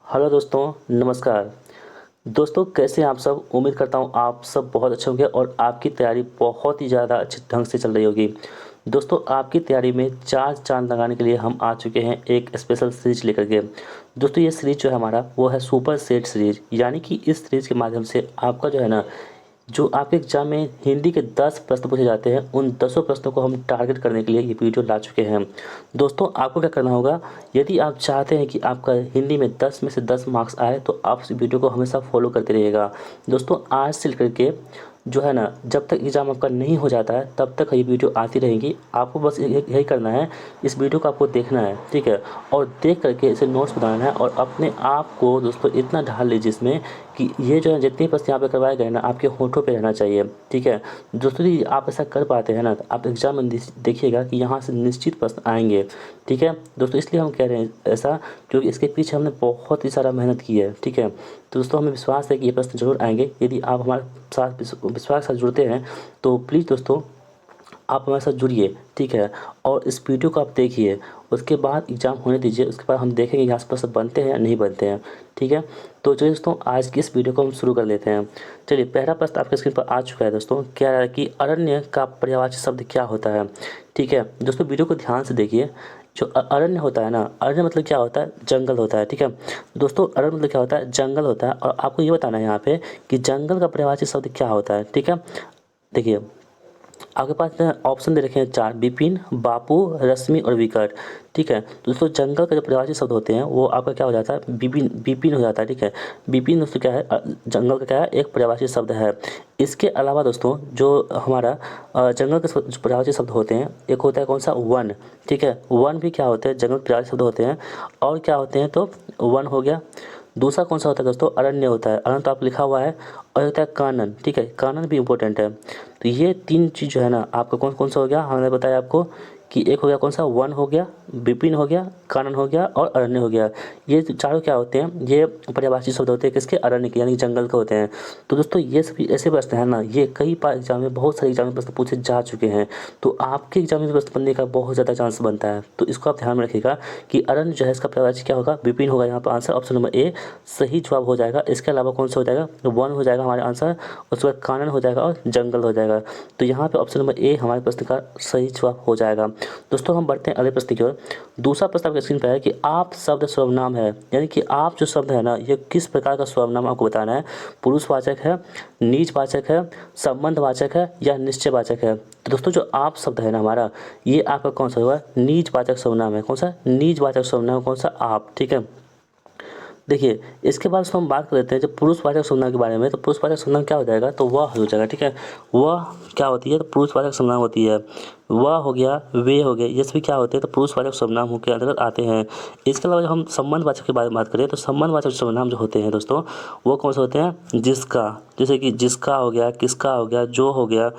Hello दोस्तों, नमस्कार। दोस्तों, कैसे हैं आप सब? उम्मीद करता हूँ आप सब बहुत अच्छे होंगे और आपकी तैयारी बहुत ही ज़्यादा अच्छे ढंग से चल रही होगी। दोस्तों, आपकी तैयारी में 4 चाँद लगाने के लिए हम आ चुके हैं एक स्पेशल सीरीज़ लेकर के। दोस्तों, ये सीरीज़ जो है हमारा वो है सुपर सेट सीरीज़, यानी कि इस सीरीज़ के माध्यम से आपका जो है ना, जो आपके एग्ज़ाम में हिंदी के 10 प्रश्न पूछे जाते हैं, उन 10 प्रश्नों को हम टारगेट करने के लिए ये वीडियो ला चुके हैं। दोस्तों, आपको क्या करना होगा, यदि आप चाहते हैं कि आपका हिंदी में 10 में से 10 मार्क्स आए, तो आप इस वीडियो को हमेशा फॉलो करते रहिएगा। दोस्तों, आज से लेकर के जो है ना, जब तक एग्ज़ाम आपका नहीं हो जाता है, तब तक ये वीडियो आती रहेंगी। आपको बस यही करना है, इस वीडियो को आपको देखना है, ठीक है? और देख कर के इसे नोट्स बनाना है और अपने आप को दोस्तों इतना ढाल लीजिए इसमें कि ये जो है जितने प्रश्न यहाँ पे करवाए गए ना, आपके होठों पे रहना चाहिए, ठीक है? दोस्तों, यदि आप ऐसा कर पाते हैं ना, तो आप एग्ज़ाम में देखिएगा कि यहाँ से निश्चित प्रश्न आएँगे, ठीक है? दोस्तों, इसलिए हम कह रहे हैं ऐसा, क्योंकि इसके पीछे हमने बहुत ही सारा मेहनत की है, ठीक है? तो दोस्तों, हमें विश्वास है कि ये प्रश्न ज़रूर आएँगे। यदि आप हमारे साथ विश्वास के साथ जुड़ते हैं, तो प्लीज़ दोस्तों, आप हमारे साथ जुड़िए, ठीक है? और इस वीडियो को आप देखिए, उसके बाद एग्ज़ाम होने दीजिए, उसके बाद हम देखेंगे यहाँ से प्रश्न बनते हैं या नहीं बनते हैं, ठीक है? तो चलिए दोस्तों, आज की इस वीडियो को हम शुरू कर लेते हैं। चलिए, पहला प्रश्न आपके स्क्रीन पर आ चुका है दोस्तों। क्या है कि अरण्य का पर्यायवाची शब्द क्या होता है? ठीक है? दोस्तों, वीडियो को ध्यान से देखिए। जो अरण्य होता है ना, अरण्य मतलब क्या होता है? जंगल होता है, ठीक है? दोस्तों, अरण्य मतलब क्या होता है? जंगल होता है। और आपको ये बताना है यहाँ पे कि जंगल का पर्यायवाची शब्द क्या होता है, ठीक है? देखिए, आपके पास ऑप्शन दे रखे हैं 4: विपिन, बापू, रश्मि और विकट, ठीक है? दोस्तों, जंगल का जो पर्यायवाची शब्द होते हैं वो आपका क्या हो जाता है? विपिन, विपिन हो जाता है, ठीक है? विपिन दोस्तों क्या है? जंगल का क्या है? एक पर्यायवाची शब्द है। इसके अलावा दोस्तों, जो हमारा जंगल के जो पर्यायवाची शब्द होते हैं, एक होता है कौन सा? वन, ठीक है? वन भी क्या होते हैं? जंगल के पर्यायवाची शब्द होते हैं। और क्या होते हैं? तो वन हो गया। दूसरा कौन सा होता है दोस्तों? अरण्य होता है। अरण्य तो आप लिखा हुआ है। और होता है कानन, ठीक है? कानन भी इंपॉर्टेंट है। तो ये 3 चीज़ जो है ना, आपका कौन कौन सा हो गया? हमने बताया आपको कि एक हो गया कौन सा? वन हो गया, विपिन हो गया, कानन हो गया और अरण्य हो गया। ये चारों क्या होते हैं? ये पर्यायवाची शब्द होते हैं किसके? अरण्य के, यानी जंगल के होते हैं। तो दोस्तों, ये सभी ऐसे प्रश्न है ना, ये कई बार एग्जाम में, बहुत सारे एग्जाम में प्रश्न पूछे जा चुके हैं। तो आपके एग्जाम में प्रश्न बनने का बहुत ज़्यादा चांस बनता है। तो इसको आप ध्यान में रखिएगा कि अरण्य जो है, इसका पर्यायवाची क्या होगा? विपिन होगा। यहाँ पर आंसर ऑप्शन नंबर ए सही जवाब हो जाएगा। इसके अलावा कौन सा हो जाएगा? वन हो जाएगा हमारे आंसर। उसके बाद कानन हो जाएगा और जंगल हो जाएगा। तो यहाँ पे ऑप्शन नंबर ए हमारे प्रश्न का सही जवाब हो जाएगा। दोस्तों, हम बढ़ते हैं अगले प्रश्न की ओर। दूसरा प्रश्न आपके स्क्रीन पर है कि आप शब्द सर्वनाम है, यानी कि आप जो शब्द है ना, ये किस प्रकार का सर्वनाम आपको बताना है। पुरुषवाचक है, नीचवाचक है, संबंधवाचक है या निश्चयवाचक है। तो दोस्तों, जो आप शब्द है ना हमारा, ये आपका कौन सा हुआ? नीचवाचक सर्वनाम है। कौन सा? नीचवाचक सर्वनाम। कौन सा? आप, ठीक है? देखिए, इसके बाद हम बात कर लेते हैं जब पुरुषवाचक सर्वनाम के बारे में। तो पुरुषवाचक सर्वनाम क्या हो जाएगा? तो वह हो जाएगा, ठीक है? वह क्या होती है? तो पुरुषवाचक सर्वनाम होती है। वह हो गया, वे हो गए, ये सभी क्या होते हैं? तो पुरुषवाचक सर्वनाम के अंतर्गत आते हैं। इसके अलावा जब हम संबंधवाचक के बारे में बात करें, तो संबंधवाचक सर्वनाम जो होते हैं दोस्तों, वो कौन से होते हैं? जिसका, जैसे कि जिसका हो गया, किसका हो गया, जो हो गया,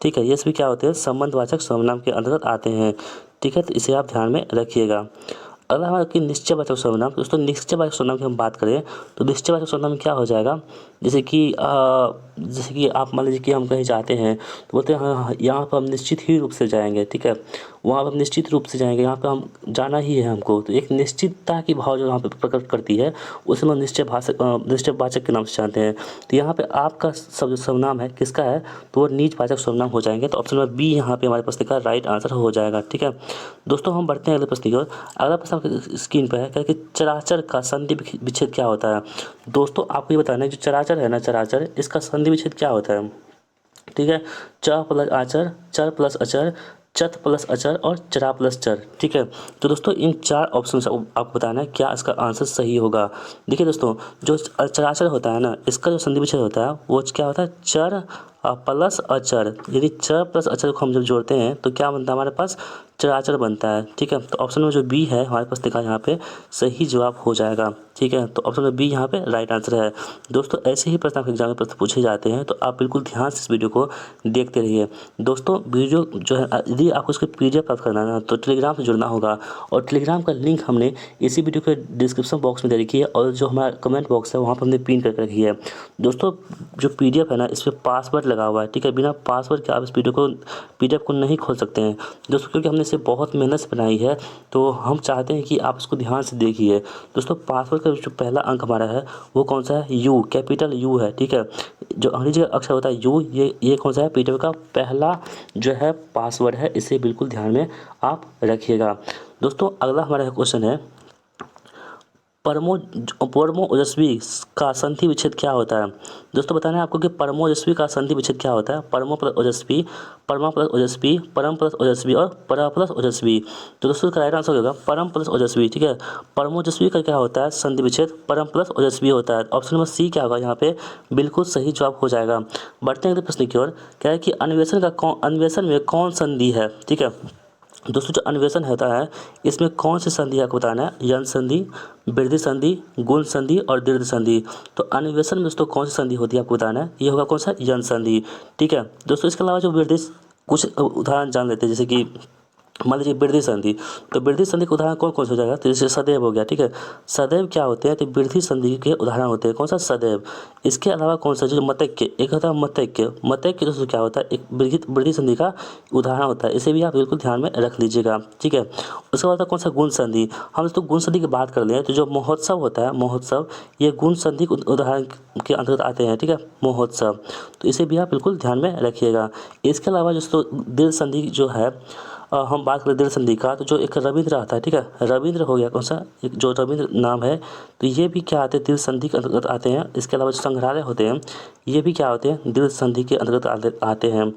ठीक है? ये सभी क्या होते हैं? संबंधवाचक सर्वनाम के अंतर्गत आते हैं, ठीक है? तो इसे आप ध्यान में रखिएगा। अगला हमारा कि निश्चयवाचक सर्वनाम। दोस्तों, निश्चयवाचक सर्वनाम की हम बात करें, तो निश्चयवाचक सर्वनाम क्या हो जाएगा? जैसे कि आप मान लीजिए कि हम कहीं जाते हैं, तो बोलते हैं हाँ, यहाँ पर हम निश्चित ही रूप से जाएंगे, ठीक है? वहाँ पर हम निश्चित रूप से जाएंगे, यहाँ पर हम जाना ही है हमको। तो एक निश्चितता की भाव जो यहाँ पे प्रकट करती है, उसे हम निश्चयवाचक के नाम से जानते हैं। तो यहाँ पे आपका सब जो सर्वनाम है किसका है? तो वो नीचवाचक सर्वनाम हो जाएंगे। तो ऑप्शन नंबर बी यहाँ पे हमारे प्रश्न का राइट आंसर हो जाएगा, ठीक है? दोस्तों, हम बढ़ते हैं अगले प्रश्न की ओर। अगला प्रश्न आपके स्क्रीन पर है कि चराचर का संधि विच्छेद क्या होता है। दोस्तों, आपको ये बताना है, जो चराचर है ना, चराचर, इसका संधि विच्छेद क्या होता है, ठीक है? च प्लस आचर, चर प्लस अचर, चत प्लस अचर और चरा प्लस चर, ठीक है? तो दोस्तों, इन 4 ऑप्शन से आपको बताना है क्या इसका आंसर सही होगा। देखिए दोस्तों, जो चराचर होता है ना, इसका जो संधि विच्छेद होता है वो क्या होता है? चर प्लस अचर। यदि चर प्लस अचर को हम जब जोड़ते हैं तो क्या बनता है हमारे पास? चराचर बनता है, ठीक है? तो ऑप्शन में जो बी है हमारे पास दिखा यहाँ पे सही जवाब हो जाएगा, ठीक है? तो ऑप्शन में बी यहाँ पे राइट आंसर है। दोस्तों, ऐसे ही प्रश्न आपके एग्जाम में प्रश्न पूछे जाते हैं, तो आप बिल्कुल ध्यान से इस वीडियो को देखते रहिए। दोस्तों, वीडियो जो है, यदि आपको इसके पीडीएफ प्राप्त करना है ना, तो टेलीग्राम से जुड़ना होगा। और टेलीग्राम का लिंक हमने इसी वीडियो के डिस्क्रिप्शन बॉक्स में दे रखी है, और जो हमारा कमेंट बॉक्स है वहाँ पर हमने पिन करके रखी है। दोस्तों, जो पीडीएफ है ना, इस पर पासवर्ड लगा हुआ है, ठीक है। बिना पासवर्ड के आप इस पीडीएफ को नहीं खोल सकते हैं दोस्तों, क्योंकि हमने इसे बहुत मेहनत से बनाई है, तो हम चाहते हैं कि आप इसको ध्यान से देखिए दोस्तों। पासवर्ड का जो पहला अंक हमारा है वो कौन सा है, यू, कैपिटल यू है, ठीक है। जो अंग्रेजी का अक्षर होता है यू, ये कौन सा है, पीडीएफ का पहला जो है पासवर्ड है, इसे बिल्कुल ध्यान में आप रखिएगा दोस्तों। अगला हमारा क्वेश्चन है, परमो परमो ओजस्वी का संधि विच्छेद क्या होता है दोस्तों। बताना है आपको कि परमो ओजस्वी का संधि विच्छेद क्या होता है। परमो प्लस ओजस्वी, परमा प्लस ओजस्वी, परम प्लस ओजस्वी और परा प्लस ओजस्वी। तो दोस्तों इसका राइट आंसर होगा परम प्लस ओजस्वी, ठीक है। परमो ओजस्वी का क्या होता है, संधि विच्छेद परम प्लस ओजस्वी होता है। ऑप्शन नंबर सी क्या होगा यहाँ पे, बिल्कुल सही जवाब हो जाएगा। बढ़ते हैं अगले प्रश्न की ओर। क्या है कि अन्वेषण में कौन संधि है, ठीक है। दोस्तों जो अन्वेषण होता है इसमें कौन सी संधि आपको बताना है, यन संधि, वृद्धि संधि, गुण संधि और दीर्घ संधि। तो अन्वेषण में दोस्तों कौन सी संधि होती है आपको बताना है, ये होगा कौन सा, यन संधि, ठीक है दोस्तों। इसके अलावा जो वृद्धि, कुछ उदाहरण जान लेते हैं, जैसे कि मान लीजिए वृद्धि संधि, तो वृद्धि संधि के उदाहरण कौन कौन से हो जाएगा, तो जैसे सदैव हो गया, ठीक है। सदैव क्या होते हैं, तो वृद्धि संधि के उदाहरण होते हैं, कौन सा, सदैव। इसके अलावा कौन सा, जो मतैक्य, एक होता है मतैक्य, मतैक्य दोस्तों क्या होता है, एक वृद्धि संधि का उदाहरण होता है, इसे भी आप बिल्कुल ध्यान में रख लीजिएगा, ठीक है। उसके बाद कौन सा, गुण संधि। हम दोस्तों गुण संधि की बात कर लें तो जो महोत्सव होता है, महोत्सव, ये गुण संधि के उदाहरण के अंतर्गत आते हैं, ठीक है, महोत्सव। तो इसे भी आप बिल्कुल ध्यान में रखिएगा। इसके अलावा दोस्तों दीर्घ संधि जो है, हम बात करें दीर्घ संधि का, तो जो एक रविंद्र आता है, ठीक है, रविंद्र हो गया कौन सा, एक जो रविंद्र नाम है, तो ये भी क्या आते हैं, दीर्घ संधि के अंतर्गत आते हैं। इसके अलावा जो संग्रहालय होते हैं ये भी क्या होते हैं, दीर्घ संधि के अंतर्गत आते हैं।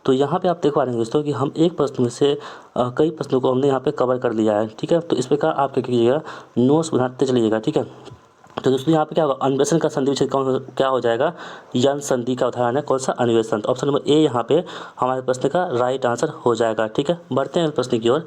तो यहाँ पे आप देख पा रहे हैं दोस्तों कि हम एक प्रश्न में से कई प्रश्नों को हमने यहाँ पे कवर कर लिया है, ठीक है। तो इस प्रकार आप क्या कीजिएगा, नोट्स बनाते चलिएगा, ठीक है। तो दोस्तों यहाँ पे क्या होगा, अन्वेषण का संधि विच्छेद क्या हो जाएगा, यन संधि का उदाहरण है कौन सा, अन्वेषण। तो ऑप्शन नंबर ए यहाँ पे हमारे प्रश्न का राइट आंसर हो जाएगा, ठीक है। बढ़ते हैं प्रश्न की ओर।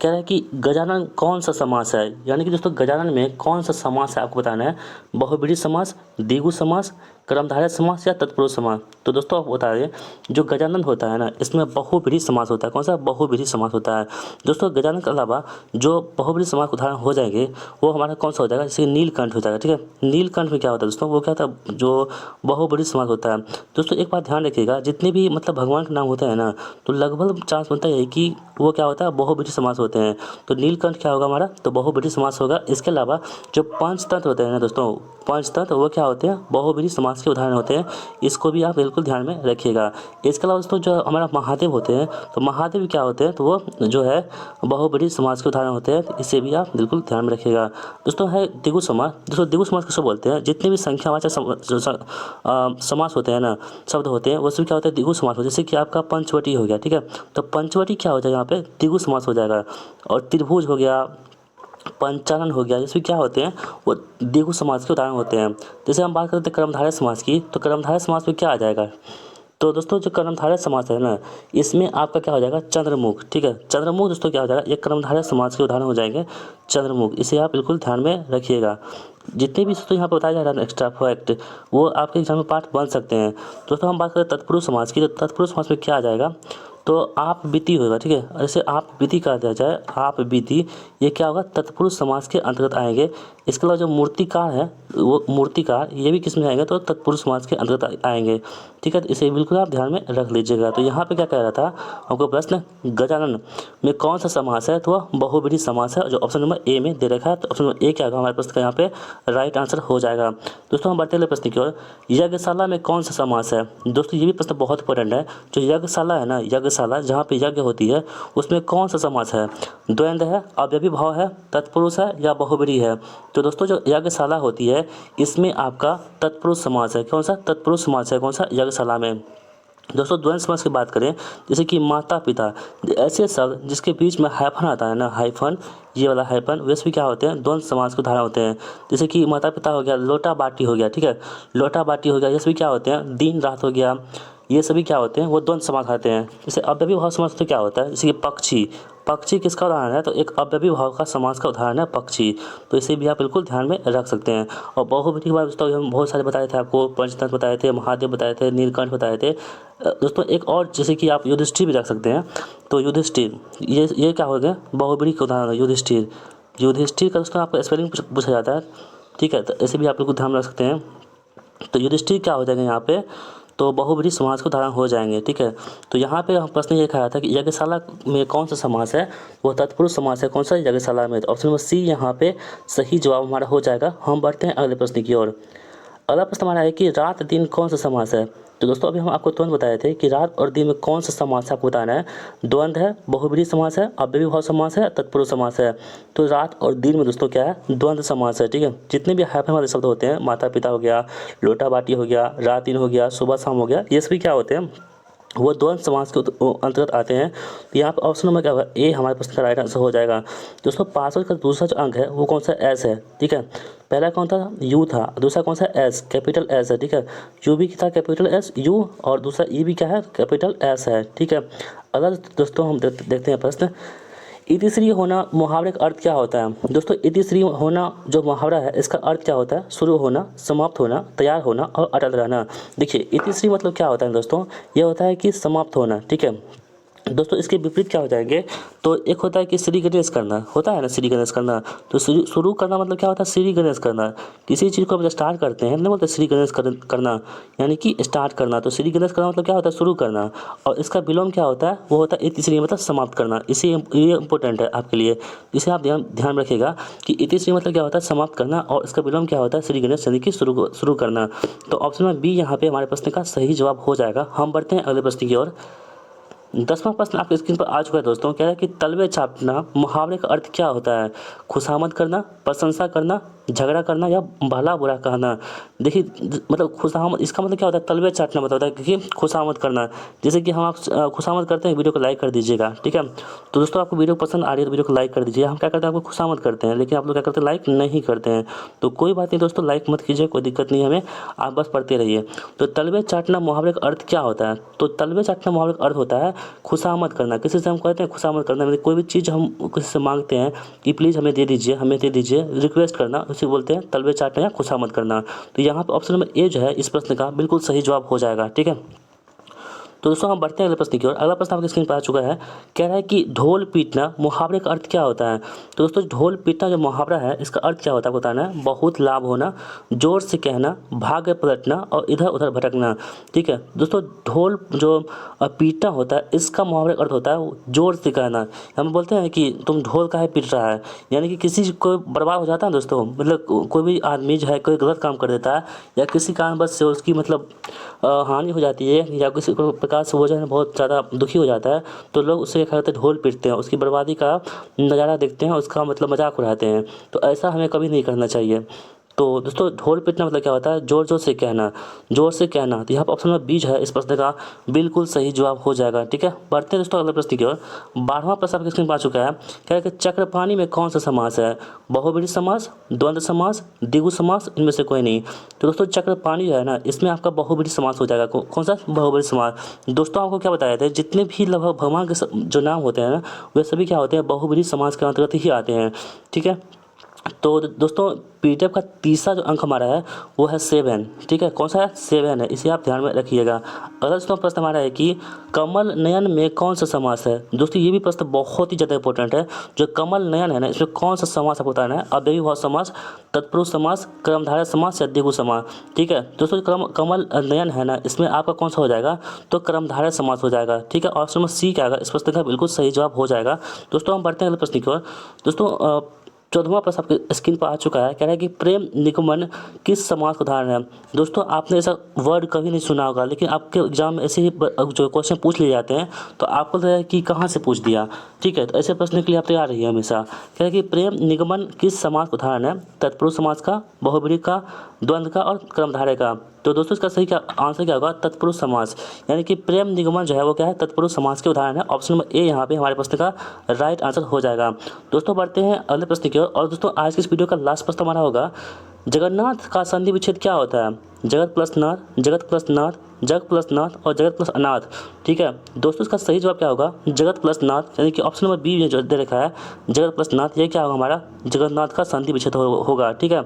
कह रहा है कि गजानन कौन सा समास है, यानी कि दोस्तों गजानन में कौन सा समास है आपको बताना है। बहुब्रीहि समास, द्विगु समास, कर्मधारय समास या तत्पुरुष समास। तो दोस्तों आप बता दें, जो गजानन होता है ना, इसमें बहुब्रीहि समास होता है, कौन सा, बहुब्रीहि समास होता है दोस्तों। गजानन के अलावा जो बहुब्रीहि समास उदाहरण हो जाएंगे वो हमारा कौन सा हो जाएगा, जैसे नीलकंठ हो जाएगा, ठीक है। नीलकंठ में क्या होता है दोस्तों, वो क्या होता है, जो बहुब्रीहि समास होता है दोस्तों। एक बात ध्यान रखिएगा, जितने भी मतलब भगवान के नाम होते हैं ना, तो लगभग चांस बनता है कि वो क्या होता है, बहुब्रीहि समास होते हैं। तो नीलकंठ क्या होगा हमारा, तो बहुब्रीहि समास होगा। इसके अलावा जो पंचतंत्र होते हैं ना दोस्तों, पंचतंत्र वो क्या होते हैं, बहुब्रीहि समास के उदाहरण होते हैं, इसको भी आप बिल्कुल ध्यान में रखिएगा। इसके अलावा दोस्तों जो हमारा महादेव होते हैं, तो महादेव क्या होते हैं, तो वो जो है बहुब्रीहि समास के उदाहरण होते हैं, इसे भी आप बिल्कुल ध्यान में रखिएगा। दोस्तों है द्विगु समास। दोस्तों द्विगु समास किसको बोलते हैं, जितने भी संख्यावाचक समास होते हैं ना, शब्द होते हैं, वो सभी क्या होता है, द्विगु समास होते हैं। जैसे कि आपका पंचवटी हो गया, ठीक है, तो पंचवटी क्या हो जाएगा यहाँ पे, द्विगु समास हो जाएगा। और त्रिभुज हो गया, पंचानन हो गया, जैसे क्या होते हैं, वो द्विगु समास के उदाहरण होते हैं। जैसे हम बात करते हैं कर्मधारय समास की, तो कर्मधारय समास में क्या आ जाएगा, तो दोस्तों जो कर्मधारय समास है ना, इसमें आपका क्या हो जाएगा, चंद्रमुख, ठीक है। चंद्रमुख दोस्तों क्या हो जाएगा, ये कर्मधारय समास के उदाहरण हो जाएंगे, चंद्रमुख। इसे आप बिल्कुल ध्यान में रखिएगा। जितने भी दोस्तों यहाँ पर बताया जा रहा है एक्स्ट्रा फैक्ट, वो आपके एग्जाम में पार्ट बन सकते हैं। दोस्तों हम बात करें तत्पुरुष समास की, तो तत्पुरुष समास में क्या आ जाएगा, तो आप बीती होगा, ठीक है। जैसे आप बीती कहा दिया जाए, आप बीती, ये क्या होगा, तत्पुरुष समास के अंतर्गत आएंगे। इसके अलावा जो मूर्तिकार है, वो मूर्तिकार, ये भी किस में आएंगे, तो तत्पुरुष समास के अंतर्गत आएंगे, ठीक है। तो इसे बिल्कुल आप ध्यान में रख लीजिएगा। तो यहाँ पे क्या कह रहा था हमको प्रश्न, गजानन में कौन सा समास है, तो वह बहुब्रीहि समास है, जो ऑप्शन नंबर ए में दे रखा है। तो ऑप्शन नंबर ए क्या होगा हमारे प्रश्न का यहाँ पे राइट आंसर हो जाएगा। दोस्तों हम बढ़ते हैं प्रश्न की ओर। यज्ञशाला में कौन सा समास है दोस्तों, ये भी प्रश्न बहुत इंपॉर्टेंट है। जो यज्ञशाला है ना, यज्ञशाला जहाँ पे यज्ञ होती है, उसमें कौन सा समास है, द्वंद्व है, अव्ययी भाव है, तत्पुरुष है या बहुब्रीहि है। तो दोस्तों जो यज्ञशाला होती है, इसमें आपका तत्पुरुष समास है, कौन सा, तत्पुरुष समास है, कौन सा, यज्ञशाला में। दोस्तों द्वंद्व समास की बात करें, जैसे कि माता पिता, ऐसे शब्द जिसके बीच में हाइफन आता है ना, हाइफन, ये वाला हाइफन, वैसे भी क्या होते हैं, द्वंद्व समास के उदाहरण होते हैं। जैसे कि माता पिता हो गया, लोटा बाटी हो गया, ठीक है, लोटा बाटी हो गया, जैसे भी क्या होते हैं, दिन रात हो गया, ये सभी क्या होते हैं, वो द्वंद्व समास आते हैं। जैसे अव्ययी भाव समास तो क्या होता है, जैसे कि पक्षी, पक्षी किसका उदाहरण है, तो एक अव्ययी भाव का समास का उदाहरण है पक्षी। तो इसे भी आप बिल्कुल ध्यान में रख सकते हैं। और बहुब्रीहि के बारे में दोस्तों हम बहुत सारे बताए थे आपको, पंचतंत्र बताए थे, महादेव बताए थे, नीलकंठ बताए थे दोस्तों। एक और जैसे कि आप युधिष्ठिर भी रख सकते हैं, तो युधिष्ठिर, ये क्या हो गया, बहुब्रीहि का उदाहरण है युधिष्ठिर। युधिष्ठिर का दोस्तों आपको स्पेलिंग पूछा जाता है, ठीक है, तो ऐसे भी आप बिल्कुल ध्यान रख सकते हैं। तो युधिष्ठिर क्या हो जाएगा यहाँ पे, तो बहुब्रीहि समास के उदाहरण हो जाएंगे। ठीक है, तो यहाँ पे हम प्रश्न ये लिखा था कि यज्ञशाला में कौन सा समास है, वो तत्पुरुष समास है। कौन सा? यज्ञशाला में। तो ऑप्शन नंबर सी यहाँ पे सही जवाब हमारा हो जाएगा। हम बढ़ते हैं अगले प्रश्न की ओर। अगला प्रश्न हमारा है कि रात दिन कौन सा समास है। तो दोस्तों अभी हम आपको तुरंत बताए थे कि रात और दिन में कौन सा समास है, आपको बताना है। द्वंद्व है, बहुब्रीहि समास है, अव्ययीभाव समास है, तत्पुरुष समास है। तो रात और दिन में दोस्तों क्या है? द्वंद्व समास है। ठीक है, जितने भी हाइफन वाले शब्द होते हैं, माता पिता हो गया, लोटा बाटी हो गया, रात दिन हो गया, सुबह शाम हो गया, ये सभी क्या होते हैं? वो द्वंद्व समास के अंतर्गत आते हैं। तो यहाँ पर ऑप्शन नंबर क्या होगा? ए हमारे प्रश्न का राइट आंसर हो जाएगा। दोस्तों पासवर्ड का दूसरा जो अंक है वो कौन सा? एस है। ठीक है, पहला कौन था? यू था, दूसरा कौन सा? एस, कैपिटल एस है। ठीक है, यू भी था कैपिटल एस यू, और दूसरा ई भी क्या है? कैपिटल एस है। ठीक है, अगर दोस्तों हम देखते हैं प्रश्न, इतिश्री होना मुहावरे का अर्थ क्या होता है? दोस्तों इतिश्री होना जो मुहावरा है इसका अर्थ क्या होता है? शुरू होना, समाप्त होना, तैयार होना और अटल रहना। देखिए इतिश्री मतलब क्या होता है दोस्तों? ये होता है कि समाप्त होना। ठीक है दोस्तों, इसके विपरीत क्या हो जाएंगे? तो एक होता है कि श्री गणेश करना, होता है ना श्री गणेश करना। तो शुरू करना मतलब क्या होता है? श्री गणेश करना। किसी चीज़ को हम जब स्टार्ट करते हैं नहीं बोलते श्री गणेश करना, यानी कि स्टार्ट करना। तो श्री गणेश करना मतलब क्या होता है? शुरू करना। और इसका विलोम क्या होता है? वो होता है इतिश्री, मतलब समाप्त करना। इसी ये इंपॉर्टेंट है आपके लिए, इसे आप ध्यान रखिएगा कि इतिश्री मतलब क्या होता है? समाप्त करना, और इसका विलोम क्या होता है? श्री गणेश यानी कि शुरू करना। तो ऑप्शन नंबर बी यहाँ पे हमारे प्रश्न का सही जवाब हो जाएगा। हम बढ़ते हैं अगले प्रश्न की ओर। 10वां प्रश्न आपके स्क्रीन पर आ चुका है दोस्तों। कह रहा है कि तलवे चाटना मुहावरे का अर्थ क्या होता है? खुशामद करना, प्रशंसा करना, झगड़ा करना या भला बुरा कहना। देखिए मतलब खुशामद, इसका मतलब क्या होता है? तलवे चाटना मतलब होता है कि खुशामद करना। जैसे कि हम आप खुशामद करते हैं, वीडियो को लाइक कर दीजिएगा। ठीक है, तो दोस्तों आपको वीडियो पसंद आ रही है तो वीडियो को लाइक कर दीजिए। हम क्या करते हैं? आपको खुशामद करते हैं, लेकिन आप लोग क्या करते हैं? लाइक नहीं करते हैं। तो कोई बात नहीं दोस्तों, लाइक मत कीजिए, कोई दिक्कत नहीं हमें, आप बस पढ़ते रहिए। तो तलवे चाटना मुहावरे का अर्थ क्या होता है? तो तलवे चाटना मुहावरे का अर्थ होता है खुशामद करना। किसी से हम कहते हैं खुशामद करना, मतलब कोई भी चीज़ हम किसी से मांगते हैं कि प्लीज़ हमें दे दीजिए, हमें दे दीजिए, रिक्वेस्ट करना, उसे बोलते हैं तलवे चाटना या खुशामद करना। तो यहाँ पे ऑप्शन नंबर ए जो है इस प्रश्न का बिल्कुल सही जवाब हो जाएगा। ठीक है, तो दोस्तों हम बढ़ते हैं अगले प्रश्न की ओर। अगला प्रश्न आपके स्क्रीन पर आ चुका है। कह रहा है कि ढोल पीटना मुहावरे का अर्थ क्या होता है? तो दोस्तों ढोल पीटना जो मुहावरा है इसका अर्थ क्या होता है बताना है। बहुत लाभ होना, जोर से कहना, भाग्य पलटना और इधर उधर भटकना। ठीक है दोस्तों, ढोल जो पीटना होता है इसका मुहावरे का अर्थ होता है जोर से कहना। हम बोलते हैं कि तुम ढोल काहे पीट रहा है, यानी कि किसी को बर्बाद हो जाता है दोस्तों, मतलब कोई भी आदमी जो है कोई गलत काम कर देता है या किसी कारणवश से उसकी मतलब हानि हो जाती है या किसी को प्रकार से वो जो है बहुत ज़्यादा दुखी हो जाता है, तो लोग उससे क्या करते हैं? ढोल पीटते हैं, उसकी बर्बादी का नज़ारा देखते हैं, उसका मतलब मजाक उड़ाते हैं। तो ऐसा हमें कभी नहीं करना चाहिए। तो दोस्तों ढोल पीटना मतलब क्या होता है? जोर जोर से कहना, जोर से कहना। तो यहाँ पर ऑप्शन नंबर बी जो है इस प्रश्न का बिल्कुल सही जवाब हो जाएगा। ठीक है, बढ़ते हैं दोस्तों अगले प्रश्न की ओर। 12वां प्रश्न आपके स्क्रीन पर आ चुका है। क्या है कि चक्रपाणी में कौन सा समास है? बहुब्रीहि समास, द्वंद्व समास, द्विगु समास, इनमें से कोई नहीं। तो दोस्तों चक्रपाणी जो है ना इसमें आपका बहुब्रीहि समास हो जाएगा। कौन सा? बहुब्रीहि समास। दोस्तों आपको क्या बताया था, जितने भी लगभग भगवान के जो नाम होते हैं ना वे सभी क्या होते हैं? बहुब्रीहि समास के अंतर्गत ही आते हैं। ठीक है, तो दोस्तों पीडीएफ का तीसरा जो अंक हमारा है वो है 7। ठीक है, कौन सा है? 7 है, इसे आप ध्यान में रखिएगा। अगला दोस्तों प्रश्न हमारा है कि कमल नयन में कौन सा समास है? दोस्तों ये भी प्रश्न बहुत ही ज़्यादा इंपॉर्टेंट है। जो कमल नयन है ना इसमें कौन सा समास आपको बताना है? अव्ययीभाव समास, तत्पुरुष समास, कर्मधारय समास या द्विगु समास। ठीक है दोस्तों, कमल नयन है ना इसमें आपका कौन सा हो जाएगा? तो कर्मधारय समास हो जाएगा। ठीक है, ऑप्शन नंबर सी क्या आएगा इस प्रश्न का बिल्कुल सही जवाब हो जाएगा। दोस्तों हम बढ़ते हैं अगले प्रश्न की ओर। दोस्तों 14वां प्रश्न आपके स्क्रीन पर आ चुका है। कह रहा है कि प्रेम निगमन किस समास का उदाहरण है? दोस्तों आपने ऐसा वर्ड कभी नहीं सुना होगा, लेकिन आपके एग्जाम में ऐसे ही जो क्वेश्चन पूछ लिए जाते हैं तो आपको लगता है कि कहाँ से पूछ दिया। ठीक है, तो ऐसे प्रश्न के लिए आप तैयार रहिए हमेशा। कह रहा है कि प्रेम निगमन किस समास का उदाहरण है? तत्पुरुष समास का, बहुब्रीहि का, द्वंद्व का और कर्मधारय का। तो दोस्तों इसका सही क्या आंसर क्या होगा? तत्पुरुष समास, यानी कि प्रेम निगमन जो है वो क्या है? तत्पुरुष समास के उदाहरण है। ऑप्शन नंबर ए यहाँ पे हमारे प्रश्न का राइट आंसर हो जाएगा। दोस्तों बढ़ते हैं अगले प्रश्न की ओर। और दोस्तों आज की इस वीडियो का लास्ट प्रश्न हमारा होगा, जगन्नाथ का संधि विच्छेद क्या होता है? जगत प्लस नाथ, जगत प्लस नाथ, जग प्लस नाथ और जगत प्लस अनाथ। ठीक है दोस्तों, इसका सही जवाब क्या होगा? जगत प्लस नाथ, यानी कि ऑप्शन नंबर बी जो दे रखा है जगत प्लस नाथ, ये क्या होगा? हमारा जगन्नाथ का संधि विच्छेद होगा। ठीक है,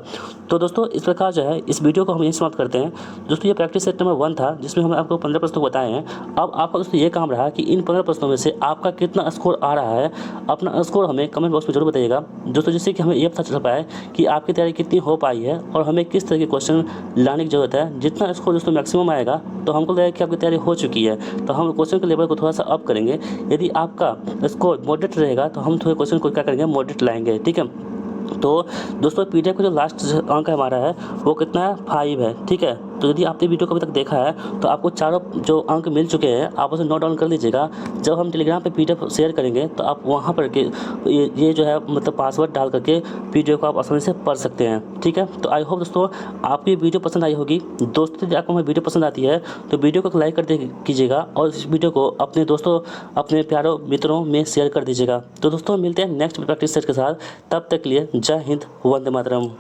तो दोस्तों इस प्रकार जो है इस वीडियो को हम यहीं समाप्त करते हैं। दोस्तों ये प्रैक्टिस सेट नंबर 1 था जिसमें हमने आपको 15 प्रश्नों बताए हैं। अब आपका दोस्तों ये काम रहा कि इन 15 प्रश्नों में से आपका कितना स्कोर आ रहा है, अपना स्कोर हमें कमेंट बॉक्स में जरूर बताइएगा दोस्तों, जिससे कि हमें ये पता चल पाए कि आपकी तैयारी कितनी हो पाई है और हमें किस तरह के क्वेश्चन लाने की ज़रूरत है। जितना इसको दोस्तों मैक्सिमम आएगा तो हमको लगेगा कि आपकी तैयारी हो चुकी है, तो हम क्वेश्चन के लेवल को थोड़ा सा अप करेंगे। यदि आपका स्कोर मॉडरेट रहेगा तो हम थोड़े क्वेश्चन को क्या करेंगे, मॉडरेट लाएंगे, ठीक है। तो दोस्तों पीडीएफ का जो लास्ट अंक हमारा है वो कितना है, 5 है, ठीक है। तो यदि आपने वीडियो को अभी तक देखा है तो आपको चारों जो अंक मिल चुके हैं आप उसे नोट डाउन कर लीजिएगा। जब हम टेलीग्राम पे पीडीएफ शेयर करेंगे तो आप वहाँ पर के ये जो है मतलब पासवर्ड डाल करके पीडीएफ को आप आसानी से पढ़ सकते हैं, ठीक है। तो आई होप दोस्तों आपकी वीडियो पसंद आई होगी। दोस्तों यदि आपको हमारी वीडियो पसंद आती है तो वीडियो को लाइक कर दे कीजिएगा और इस वीडियो को अपने दोस्तों अपने प्यारों मित्रों में शेयर कर दीजिएगा। तो दोस्तों मिलते हैं नेक्स्ट प्रैक्टिस सेट के साथ, तब तक के लिए जय हिंद, वंदे मातरम।